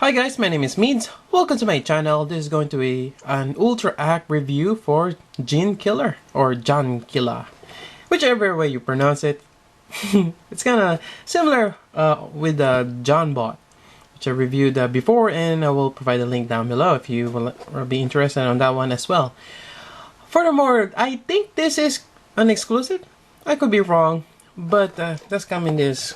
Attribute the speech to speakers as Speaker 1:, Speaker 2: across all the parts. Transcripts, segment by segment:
Speaker 1: Hi guys, my name is Meads. Welcome to my channel. This is going to be an Ultra Act review for Gene Killer or John Killa, whichever way you pronounce it. It's kind of similar with the John Bot, which I reviewed before, and I will provide a link down below if you will be interested on that one as well. Furthermore, I think this is an exclusive. I could be wrong, but that's come in this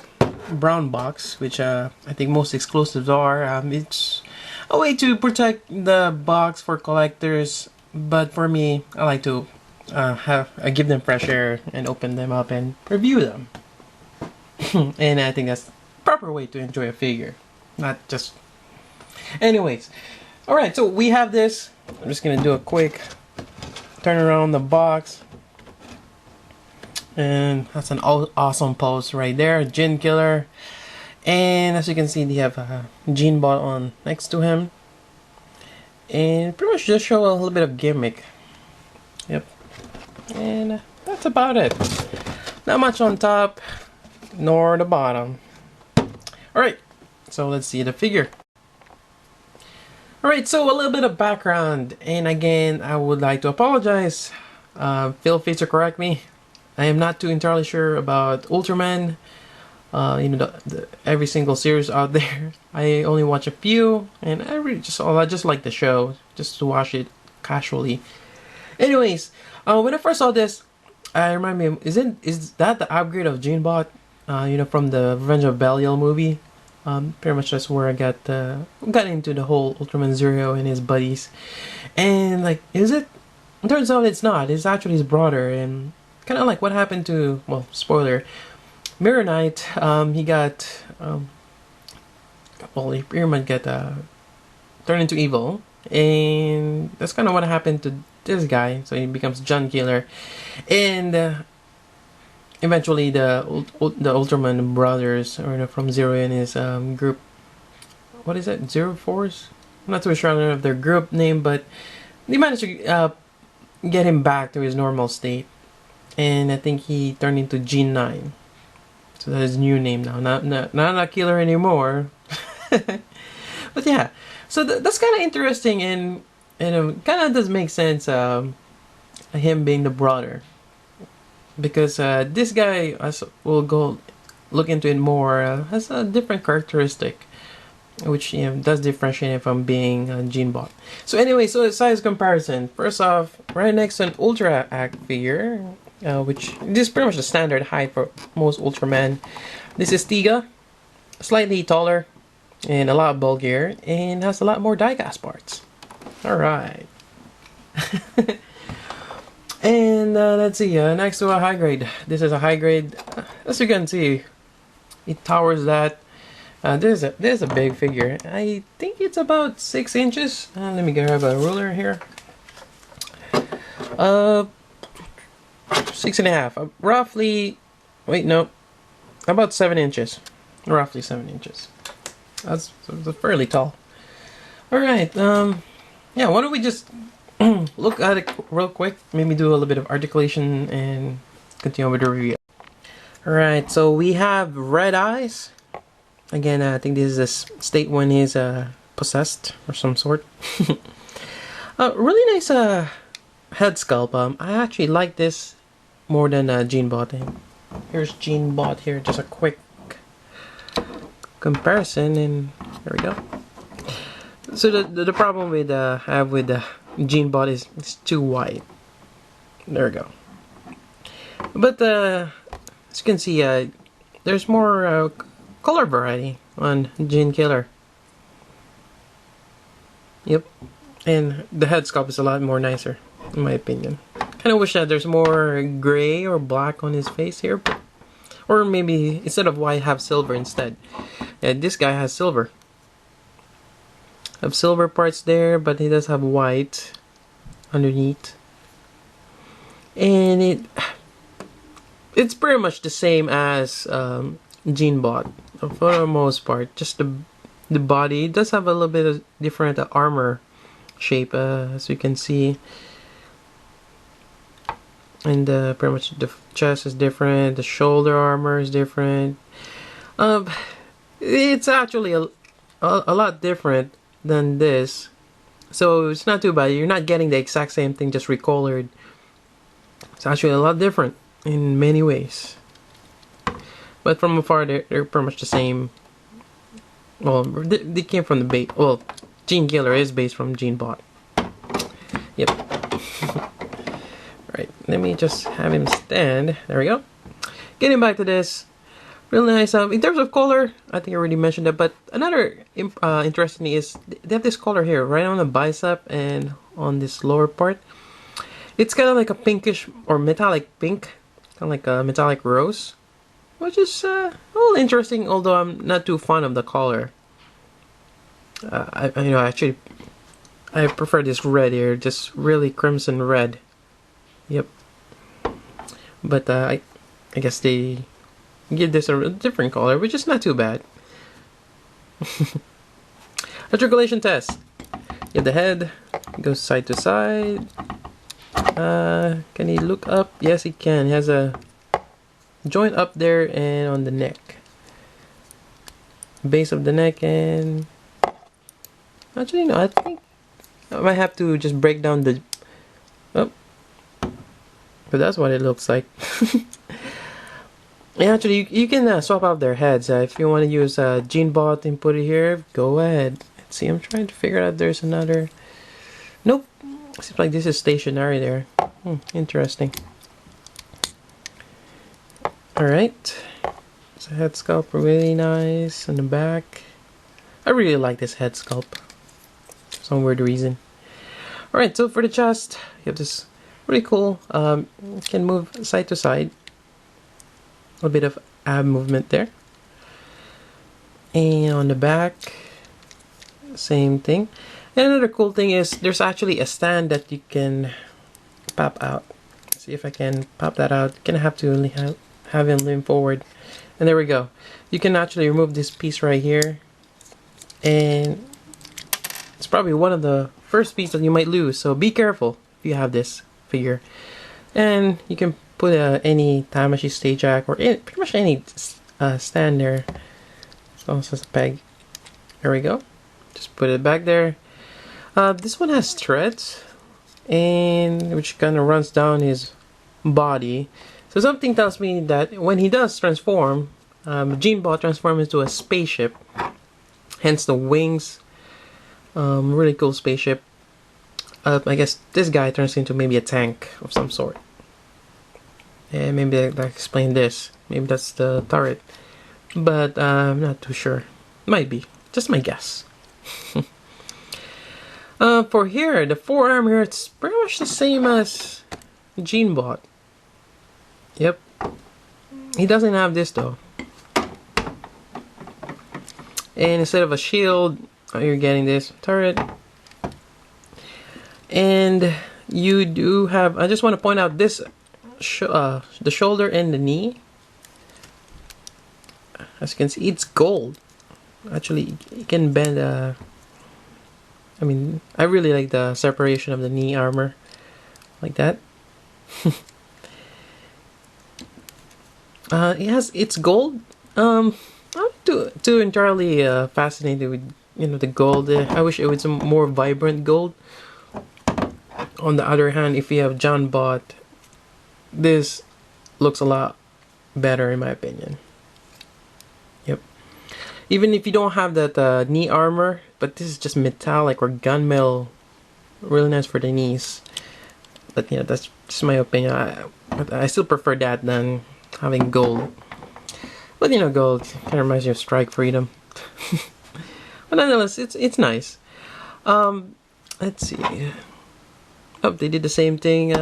Speaker 1: brown box, which I think most exclusives are. It's a way to protect the box for collectors, but for me, I like to give them fresh air and open them up and review them. And I think that's the proper way to enjoy a figure, not just... Anyways, alright, so we have this. I'm just gonna do a quick turn around the box. And that's an awesome pose right there, Gene Killer. And as you can see, they have a Gene Bot on next to him. And pretty much just show a little bit of gimmick. Yep. And that's about it. Not much on top, nor the bottom. Alright, so let's see the figure. Alright, so a little bit of background. And again, I would like to apologize. Feel free to correct me. I am not too entirely sure about Ultraman, every single series out there. I only watch a few, and I just like the show, just to watch it casually. Anyways, when I first saw this, I remind me, is that the upgrade of Gene Bot? From the Revenge of Belial movie. Pretty much that's where I got into the whole Ultraman Zero and his buddies, and like, is it? It turns out it's not. It's actually his brother, and kind of like what happened to, well, spoiler, Mirror Knight. He got, he pretty much got turned into evil, and that's kind of what happened to this guy. So he becomes John Killer, and eventually the Ultraman brothers, or from Zero and his group, what is it, Zero Force? I'm not too sure of their group name, but they managed to get him back to his normal state. And I think he turned into Gene 9. So that's his new name now. Not a killer anymore. But yeah. So that's kind of interesting, and kind of does make sense, him being the brother. Because this guy, as we'll go look into it more, has a different characteristic, which does differentiate him from being a Gene Bot. So anyway, so size comparison. First off, right next to an Ultra Act figure, which this is pretty much the standard height for most Ultraman. This is Tiga, slightly taller and a lot bulkier, and has a lot more diecast parts. Alright. And let's see, next to a high grade. This is a high grade. As you can see, it towers that. This is a big figure. I think it's about 6 inches. Let me grab a ruler here. 6.5, roughly. Wait, no, about 7 inches. Roughly 7 inches. That's fairly tall. All right. Yeah. Why don't we just look at it real quick? Maybe do a little bit of articulation and continue with the review. All right. So we have red eyes. Again, I think this is a state when he's possessed or some sort. Really nice head sculpt. I actually like this more than Gene Bot. Here's Gene Bot here, just a quick comparison, and there we go. So the problem with I have with the Gene Bot is it's too wide. There we go. But as you can see, there's more color variety on Gene Killer. Yep, and the head sculpt is a lot more nicer, in my opinion. Kind of wish that there's more gray or black on his face here, but, or maybe instead of white, have silver instead. Yeah, this guy has silver. Have silver parts there, but he does have white underneath, and it's pretty much the same as Gene Bot for the most part. Just the body, it does have a little bit of different armor shape, as you can see. And pretty much the chest is different, the shoulder armor is different. It's actually a lot different than this. So it's not too bad. You're not getting the exact same thing, just recolored. It's actually a lot different in many ways. But from afar, they're pretty much the same. Well, they came from the base. Well, Gene Killer is based from Gene Bot. Yep. Alright, let me just have him stand. There we go. Getting back to this. Really nice. In terms of color, I think I already mentioned that. But another interesting thing is they have this color here, right on the bicep and on this lower part. It's kind of like a pinkish or metallic pink, kind of like a metallic rose, which is a little interesting. Although I'm not too fond of the color. Actually, I prefer this red here, just really crimson red. Yep. But I guess they give this a different color, which is not too bad. Articulation test. You have the head, goes side to side. Can he look up? Yes, he can. He has a joint up there and on the neck. Base of the neck, and actually no, I think I might have to just break down the... Oh. But that's what it looks like. Yeah, actually, you can swap out their heads. If you want to use GeneBot and put it here, go ahead. Let's see, I'm trying to figure out there's another... Nope. Seems like this is stationary there. Interesting. Alright. So head sculpt, really nice. On the back. I really like this head sculpt. For some weird reason. Alright, so for the chest, you have this really cool, can move side to side. A bit of ab movement there. And on the back, same thing. And another cool thing is there's actually a stand that you can pop out. Let's see if I can pop that out. Gonna have to have him lean forward. And there we go. You can actually remove this piece right here. And it's probably one of the first pieces that you might lose. So be careful if you have this figure. And you can put any time machine stage jack or pretty much any stand there. So it's just a peg. There we go. Just put it back there. This one has threads, and which kind of runs down his body. So something tells me that when he does transform, GeneBot transforms into a spaceship. Hence the wings. Really cool spaceship. I guess this guy turns into maybe a tank of some sort. And maybe that explain this. Maybe that's the turret. But I'm not too sure. Might be. Just my guess. For here, the forearm here, it's pretty much the same as GeneBot. Yep. He doesn't have this though. And instead of a shield, you're getting this turret. And you do have, I just want to point out this, the shoulder and the knee. As you can see, it's gold. Actually, you can bend, I mean, I really like the separation of the knee armor. Like that. It's gold. I'm not too entirely fascinated with, the gold. I wish it was a more vibrant gold. On the other hand, if you have GeneBot, this looks a lot better in my opinion. Yep. Even if you don't have that knee armor, but this is just metallic or gunmetal, really nice for the knees. But that's just my opinion. I still prefer that than having gold. But gold kind of reminds me of Strike Freedom. But nonetheless, it's nice. Let's see. Oh, they did the same thing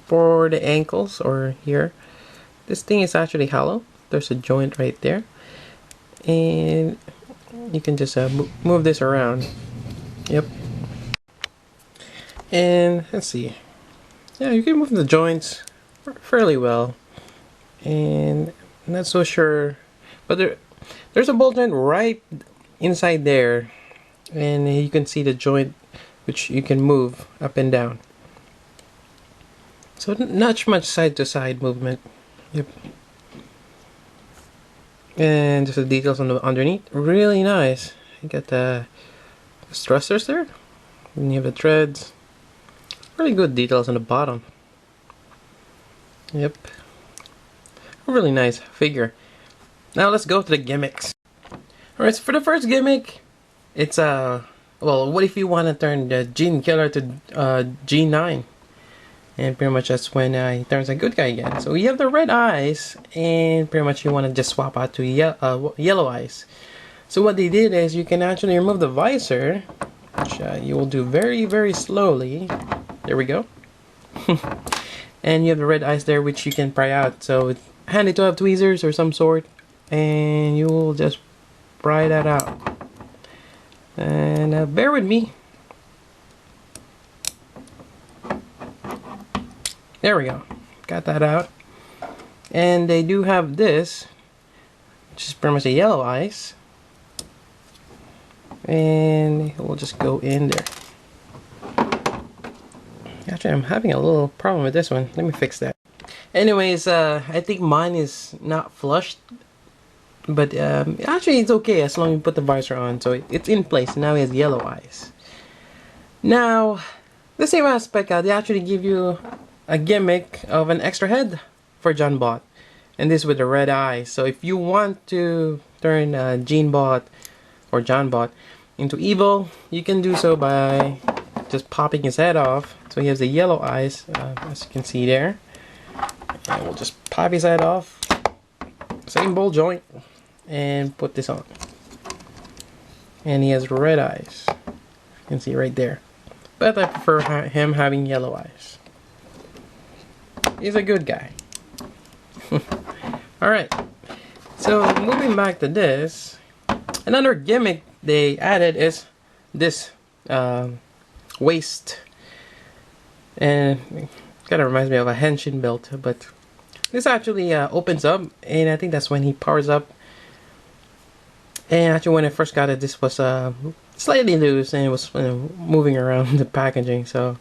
Speaker 1: for the ankles or here. This thing is actually hollow. There's a joint right there, and you can just move this around. Yep. And let's see. Yeah, you can move the joints fairly well. And I'm not so sure, but there's a ball joint right inside there, and you can see the joint which you can move up and down. So not much side to side movement. Yep. And just the details on the underneath, really nice. You got the thrusters there, and you have the threads. Really good details on the bottom. Yep, really nice figure. Now let's go to the gimmicks. Alright, so for the first gimmick, it's well, what if you want to turn the Gene Killer to G9? And pretty much that's when he turns a good guy again. So you have the red eyes, and pretty much you want to just swap out to yellow eyes. So what they did is you can actually remove the visor, which you will do very, very slowly. There we go. And you have the red eyes there, which you can pry out. So it's handy to have tweezers or some sort, and you will just pry that out. And bear with me. There we go. Got that out. And they do have this, which is pretty much a yellow eyes. And we'll just go in there. Actually, I'm having a little problem with this one. Let me fix that. Anyways, I think mine is not flushed. But actually, it's okay as long as you put the visor on. So it's in place. Now he has yellow eyes. Now, the same aspect, they actually give you a gimmick of an extra head for John Bot, and this with the red eyes. So if you want to turn Gene Bot or John Bot into evil, you can do so by just popping his head off. So he has the yellow eyes, as you can see there, and we'll just pop his head off, same ball joint, and put this on. And he has red eyes, you can see right there, but I prefer him having yellow eyes. He's a good guy. Alright, so moving back to this, another gimmick they added is this waist, and it kind of reminds me of a henshin belt, but this actually opens up, and I think that's when he powers up. And actually when I first got it, this was slightly loose, and it was moving around the packaging, so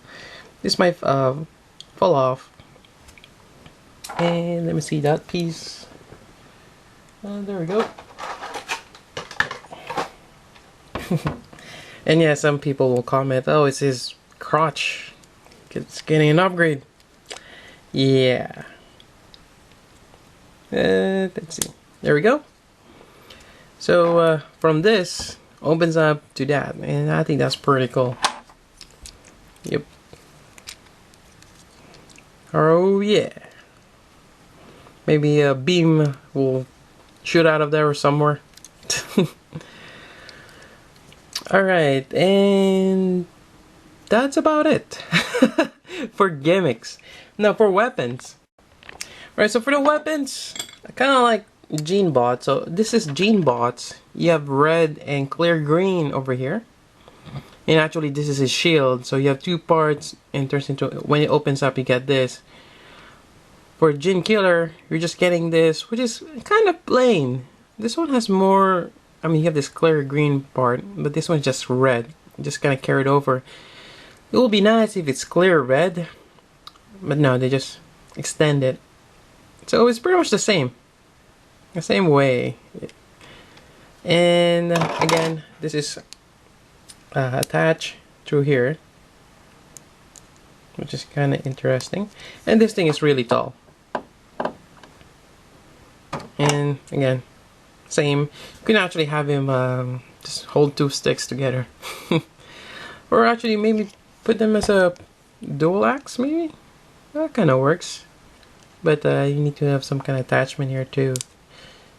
Speaker 1: this might fall off. And let me see that piece. There we go. And yeah, some people will comment, oh, it's his crotch. It's getting an upgrade. Yeah. Let's see. There we go. So from this, opens up to that. And I think that's pretty cool. Yep. Oh yeah. Maybe a beam will shoot out of there or somewhere. Alright, and that's about it for gimmicks. Now for weapons. Alright, so for the weapons, kind of like Gene Bot. So this is Gene Bot's. You have red and clear green over here. And actually this is his shield. So you have two parts, and turns into, when it opens up, you get this. For Gene Killer, you're just getting this, which is kind of plain. This one has more, I mean, you have this clear green part, but this one's just red. Just kind of carried over. It would be nice if it's clear red, but no, they just extend it. So it's pretty much the same way. And again, this is attached through here, which is kind of interesting. And this thing is really tall. And again, same. You can actually have him just hold two sticks together. Or actually maybe put them as a dual axe, maybe? That kind of works. But you need to have some kind of attachment here too.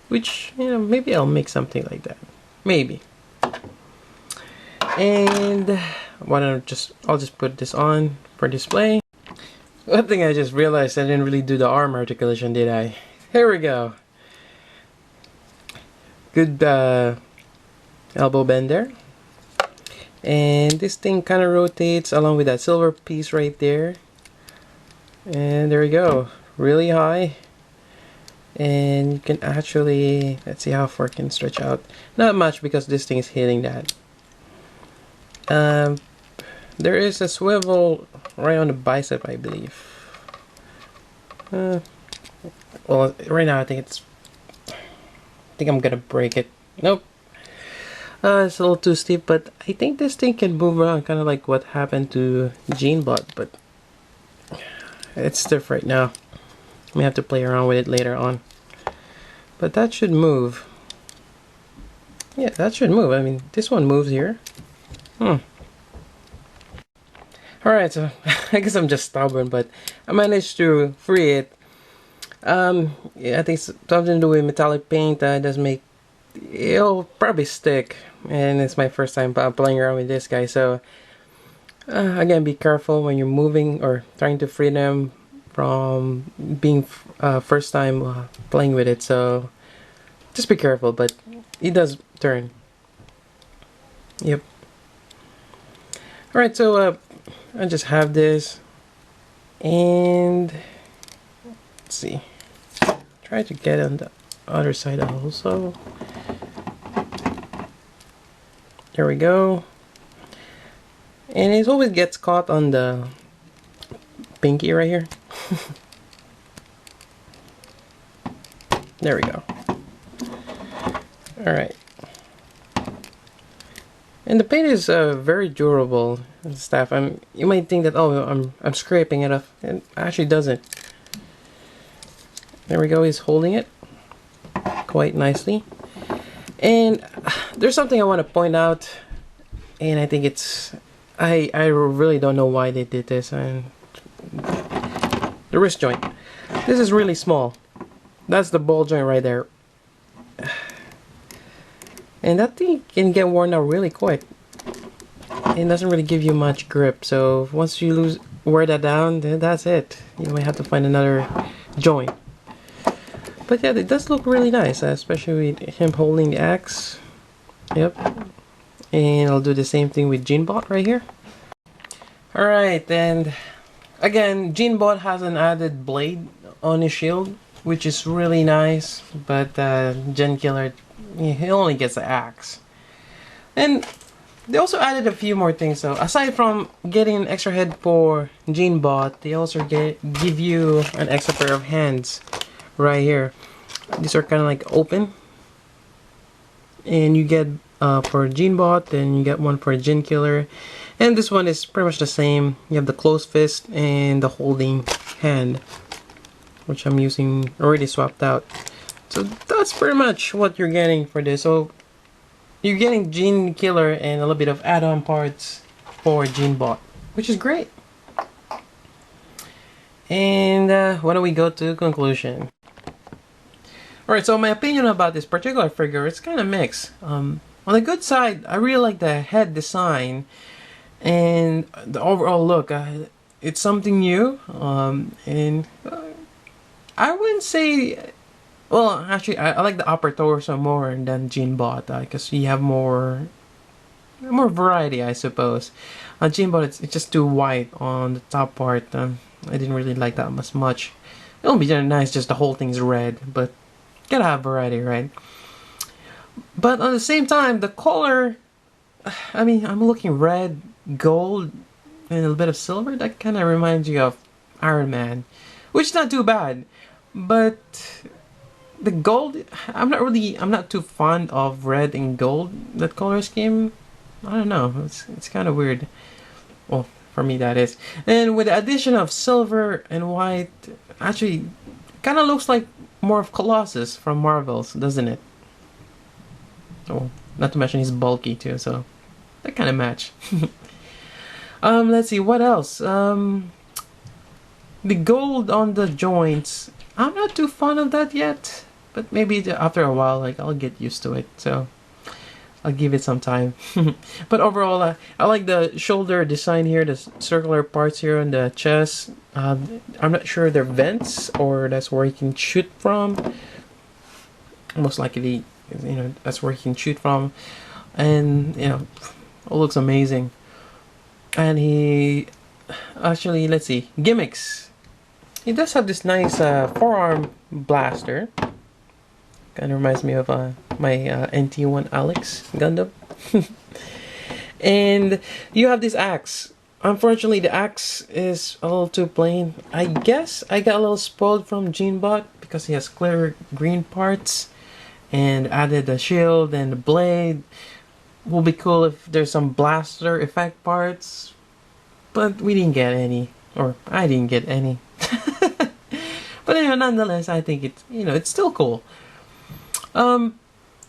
Speaker 1: Which, you know, maybe I'll make something like that. Maybe. And I'll just put this on for display. One thing I just realized, I didn't really do the arm articulation, did I? Here we go. Good elbow bend there. And this thing kind of rotates along with that silver piece right there. And there we go. Really high. And you can actually, let's see how far it can stretch out. Not much because this thing is hitting that. There is a swivel right on the bicep, I believe. Well, right now I think it's think I'm gonna break it. Nope. It's a little too steep, but I think this thing can move around, kind of like what happened to GeneBot, but it's stiff right now. We have to play around with it later on. But that should move. Yeah, that should move. I mean, this one moves here. Alright, so I guess I'm just stubborn, but I managed to free it. Yeah, I think it's something to do with metallic paint. Does make it'll probably stick, and it's my first time playing around with this guy. So again, be careful when you're moving or trying to free them from being first time playing with it. So just be careful, but it does turn. Yep. Alright, so I just have this, and let's see. Try to get on the other side also. There we go. And it always gets caught on the pinky right here. There we go. Alright. And the paint is very durable stuff. You might think that, oh, I'm scraping it off, and it actually doesn't. There we go. He's holding it quite nicely. And there's something I want to point out, and I think it's I really don't know why they did this. And the wrist joint. This is really small. That's the ball joint right there. And that thing can get worn out really quick. It doesn't really give you much grip. So once you wear that down, then that's it. You might have to find another joint. But yeah, it does look really nice, especially with him holding the axe. Yep. And I'll do the same thing with GeneBot right here. Alright, and again, GeneBot has an added blade on his shield, which is really nice. But Gen Killer, he only gets the axe. And they also added a few more things. So aside from getting an extra head for GeneBot, they also give you an extra pair of hands right here. These are kind of like open, and you get for GeneBot, and you get one for Gen Killer, and this one is pretty much the same. You have the closed fist and the holding hand, which I'm using already swapped out. So that's pretty much what you're getting for this. So you're getting Gen Killer and a little bit of add-on parts for GeneBot, which is great. And why don't we go to conclusion? Alright, so my opinion about this particular figure, it's kind of mixed. On the good side, I really like the head design and the overall look. It's something new, and I wouldn't say. Well, actually, I like the upper torso more than GeneBot because you have more variety, I suppose. GeneBot, it's just too white on the top part. I didn't really like that much. It'll be nice just the whole thing's red, but gotta have variety, right? But at the same time, the color, I mean, I'm looking red, gold, and a little bit of silver. That kind of reminds you of Iron Man, which is not too bad. But the gold, I'm not too fond of red and gold. That color scheme, I don't know. It's kind of weird. Well, for me that is. And with the addition of silver and white, actually, kind of looks like more of Colossus from Marvel's, doesn't it? Oh, not to mention he's bulky too, so that kind of match. Let's see what else. The gold on the joints, I'm not too fond of that yet, but maybe after a while, like, I'll get used to it. So I'll give it some time. But overall, I like the shoulder design here, the circular parts here on the chest. I'm not sure they're vents or that's where you can shoot from. Most likely, that's where you can shoot from. And, it looks amazing. And he, actually, let's see, Gimmicks. He does have this nice forearm blaster. Kind of reminds me of my NT1 Alex Gundam. And you have this axe. Unfortunately, the axe is a little too plain. I guess I got a little spoiled from GeneBot because he has clear green parts. and added the shield and the blade. Will be cool if there's some blaster effect parts, but we didn't get any, or I didn't get any. But nonetheless, I think it's it's still cool.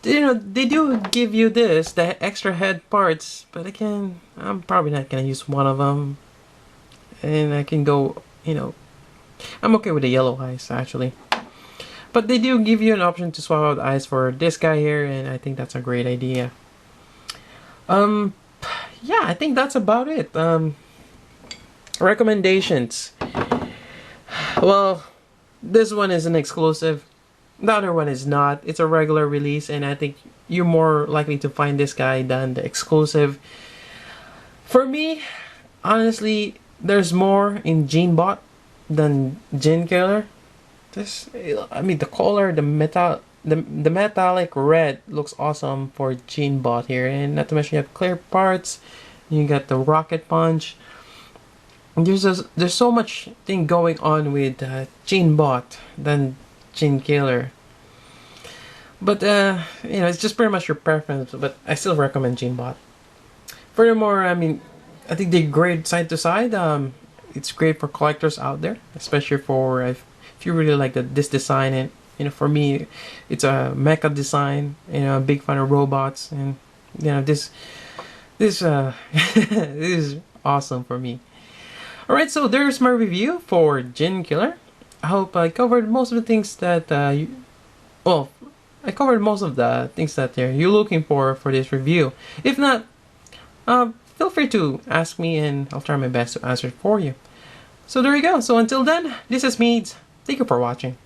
Speaker 1: They do give you the extra head parts, but again, I'm probably not gonna use one of them, and I can go, I'm okay with the yellow eyes actually. But they do give you an option to swap out eyes for this guy here, and I think that's a great idea. Yeah, I think that's about it. Recommendations. Well, this one is an exclusive. The other one is not. It's a regular release, and I think you're more likely to find this guy than the exclusive. For me, honestly, there's more in Genebot than Ginkiller. The color, the metallic red looks awesome for Genebot here, and not to mention you have clear parts. You got the rocket punch. There's so much thing going on with Genebot than Ginkiller. But it's just pretty much your preference. But I still recommend Genebot. Furthermore, I think they're great side to side. It's great for collectors out there, especially for if you really like this design. And for me, it's a mecha design. A big fan of robots, and this this is awesome for me. Alright, so there's my review for Ginkiller. I hope I covered most of the things that I covered most of the things that you're looking for this review. If not, feel free to ask me, and I'll try my best to answer it for you. So there you go. So until then, this is Meads. Thank you for watching.